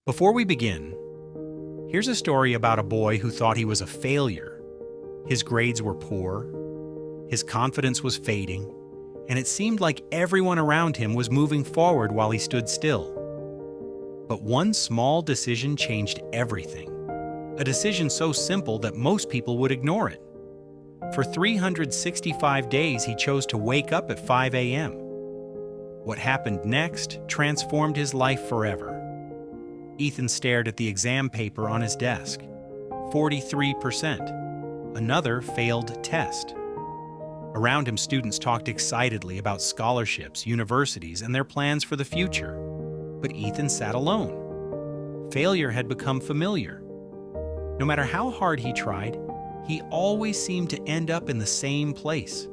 Before we begin, here's a story about a boy who thought he was a failure. His grades were poor, his confidence was fading, and it seemed like everyone around him was moving forward while he stood still. But one small decision changed everything. A decision so simple that most people would ignore it. For 365 days, he chose to wake up at 5 a.m. What happened next transformed his life forever. Ethan stared at the exam paper on his desk. 43%. Another failed test. Around him, students talked excitedly about scholarships, universities, and their plans for the future. But Ethan sat alone. Failure had become familiar. No matter how hard he tried, he always seemed to end up in the same place.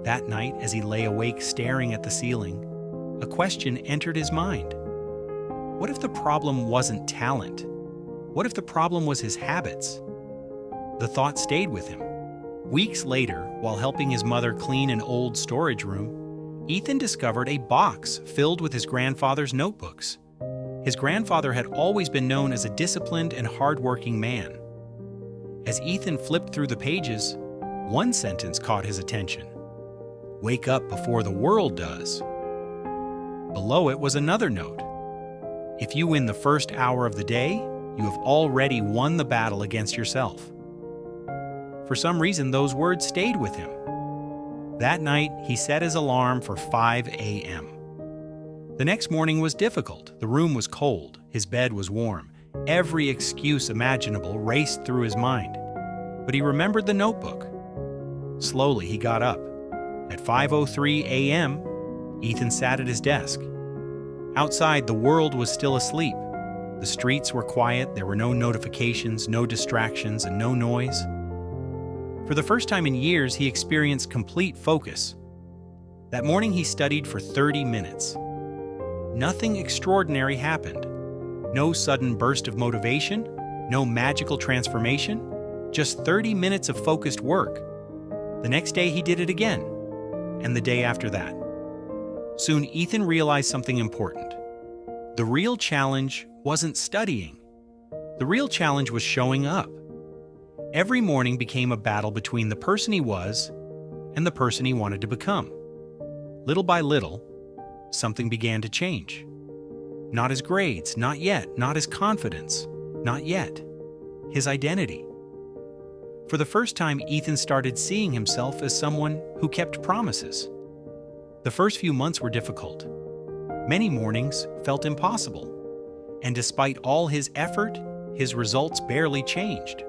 That night, as he lay awake staring at the ceiling, a question entered his mind. What if the problem wasn't talent? What if the problem was his habits? The thought stayed with him. Weeks later, while helping his mother clean an old storage room, Ethan discovered a box filled with his grandfather's notebooks. His grandfather had always been known as a disciplined and hardworking man. As Ethan flipped through the pages, one sentence caught his attention. "Wake up before the world does." Below it was another note. "If you win the first hour of the day, you have already won the battle against yourself." For some reason, those words stayed with him. That night, he set his alarm for 5 a.m. The next morning was difficult. The room was cold. His bed was warm. Every excuse imaginable raced through his mind. But he remembered the notebook. Slowly, he got up. At 5:03 a.m., Ethan sat at his desk. Outside, the world was still asleep. The streets were quiet. There were no notifications, no distractions, and no noise. For the first time in years, he experienced complete focus. That morning, he studied for 30 minutes. Nothing extraordinary happened. No sudden burst of motivation, no magical transformation, just 30 minutes of focused work. The next day, he did it again, and the day after that. Soon, Ethan realized something important. The real challenge wasn't studying. The real challenge was showing up. Every morning became a battle between the person he was and the person he wanted to become. Little by little, something began to change. Not his grades, not yet. Not his confidence, not yet. His identity. For the first time, Ethan started seeing himself as someone who kept promises. The first few months were difficult. Many mornings felt impossible. And despite all his effort, his results barely changed.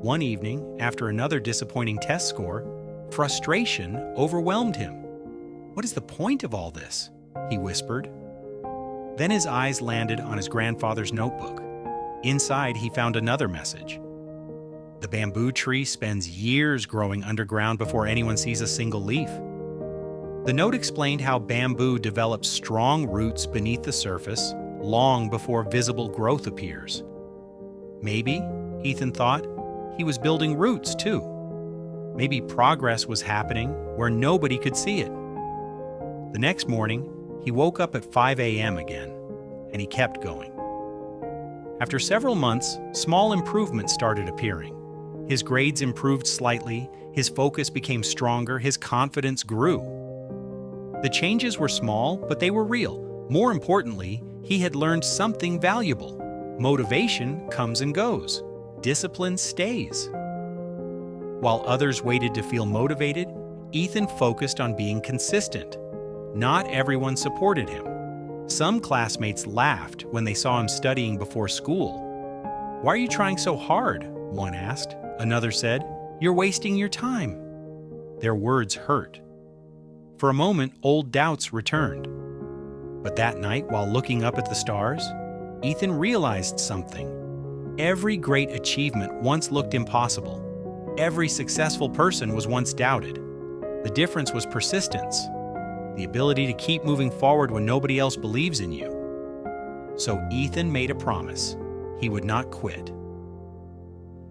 One evening, after another disappointing test score, frustration overwhelmed him. "What is the point of all this?" he whispered. Then his eyes landed on his grandfather's notebook. Inside, he found another message. "The bamboo tree spends years growing underground before anyone sees a single leaf." The note explained how bamboo develops strong roots beneath the surface long before visible growth appears. Maybe, Ethan thought, he was building roots too. Maybe progress was happening where nobody could see it. The next morning, he woke up at 5 a.m. again, and he kept going. After several months, small improvements started appearing. His grades improved slightly, his focus became stronger, his confidence grew. The changes were small, but they were real. More importantly, he had learned something valuable. Motivation comes and goes. Discipline stays. While others waited to feel motivated, Ethan focused on being consistent. Not everyone supported him. Some classmates laughed when they saw him studying before school. "Why are you trying so hard?" one asked. Another said, "You're wasting your time." Their words hurt. For a moment, old doubts returned. But that night, while looking up at the stars, Ethan realized something. Every great achievement once looked impossible. Every successful person was once doubted. The difference was persistence, the ability to keep moving forward when nobody else believes in you. So Ethan made a promise. He would not quit.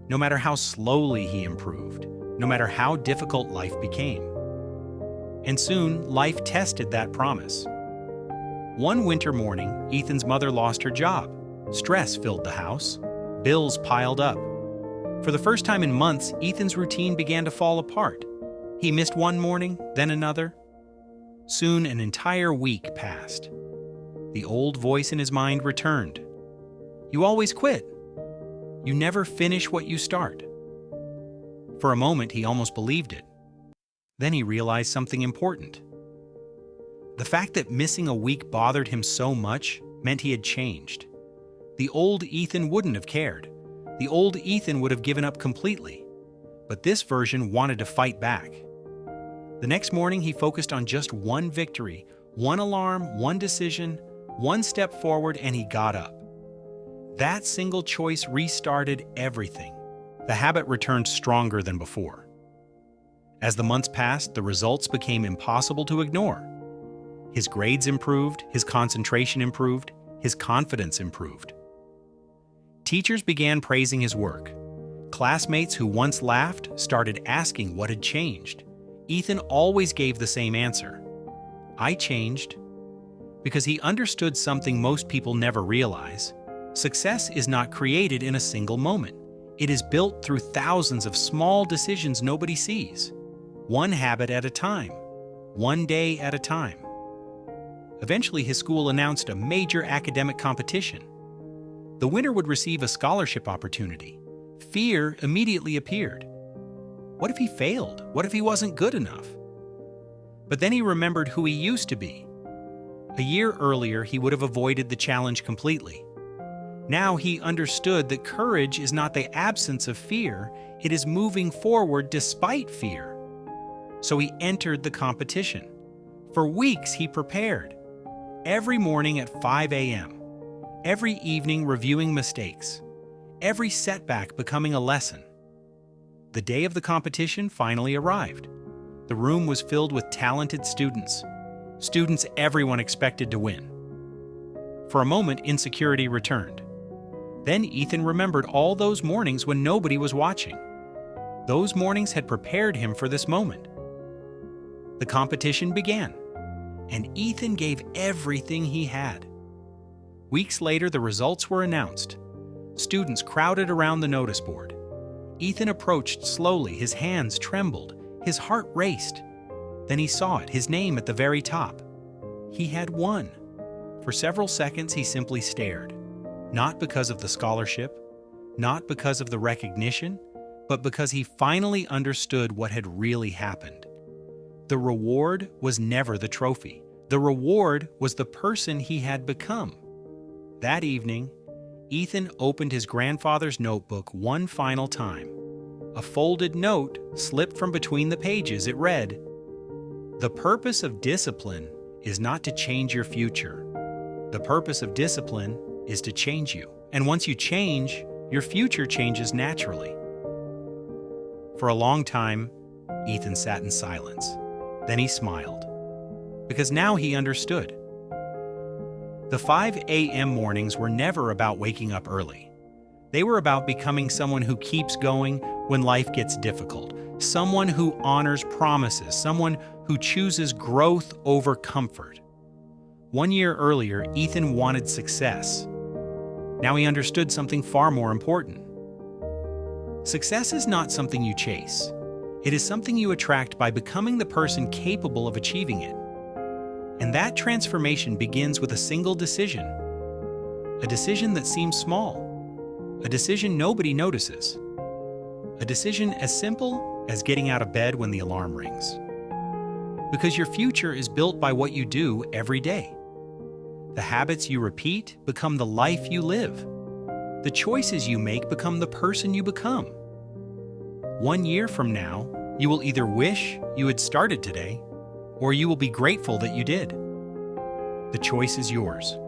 No matter how slowly he improved, no matter how difficult life became. And soon, life tested that promise. One winter morning, Ethan's mother lost her job. Stress filled the house. Bills piled up. For the first time in months, Ethan's routine began to fall apart. He missed one morning, then another. Soon an entire week passed. The old voice in his mind returned. You always quit. You never finish what you start. For a moment, he almost believed it. Then he realized something important. The fact that missing a week bothered him so much meant he had changed. The old Ethan wouldn't have cared. The old Ethan would have given up completely. But this version wanted to fight back. The next morning, he focused on just one victory, one alarm, one decision, one step forward, and he got up. That single choice restarted everything. The habit returned stronger than before. As the months passed, the results became impossible to ignore. His grades improved, his concentration improved, his confidence improved. Teachers began praising his work. Classmates who once laughed started asking what had changed. Ethan always gave the same answer. I changed. Because he understood something most people never realize. Success is not created in a single moment. It is built through thousands of small decisions nobody sees. One habit at a time. One day at a time. Eventually, his school announced a major academic competition. The winner would receive a scholarship opportunity. Fear immediately appeared. What if he failed? What if he wasn't good enough? But then he remembered who he used to be. A year earlier, he would have avoided the challenge completely. Now he understood that courage is not the absence of fear, it is moving forward despite fear. So he entered the competition. For weeks he prepared. Every morning at 5 a.m. Every evening reviewing mistakes. Every setback becoming a lesson. The day of the competition finally arrived. The room was filled with talented students. Students everyone expected to win. For a moment, insecurity returned. Then Ethan remembered all those mornings when nobody was watching. Those mornings had prepared him for this moment. The competition began, and Ethan gave everything he had. Weeks later, the results were announced. Students crowded around the notice board. Ethan approached slowly, his hands trembled, his heart raced. Then he saw it, his name at the very top. He had won. For several seconds, he simply stared. Not because of the scholarship, not because of the recognition, but because he finally understood what had really happened. The reward was never the trophy. The reward was the person he had become. That evening, Ethan opened his grandfather's notebook one final time. A folded note slipped from between the pages. It read, "The purpose of discipline is not to change your future. The purpose of discipline is to change you. And once you change, your future changes naturally." For a long time, Ethan sat in silence. Then he smiled, because now he understood. The 5 a.m. mornings were never about waking up early. They were about becoming someone who keeps going when life gets difficult, someone who honors promises, someone who chooses growth over comfort. 1 year earlier, Ethan wanted success. Now he understood something far more important. Success is not something you chase. It is something you attract by becoming the person capable of achieving it. And that transformation begins with a single decision. A decision that seems small. A decision nobody notices. A decision as simple as getting out of bed when the alarm rings. Because your future is built by what you do every day. The habits you repeat become the life you live. The choices you make become the person you become. 1 year from now, you will either wish you had started today, or you will be grateful that you did. The choice is yours.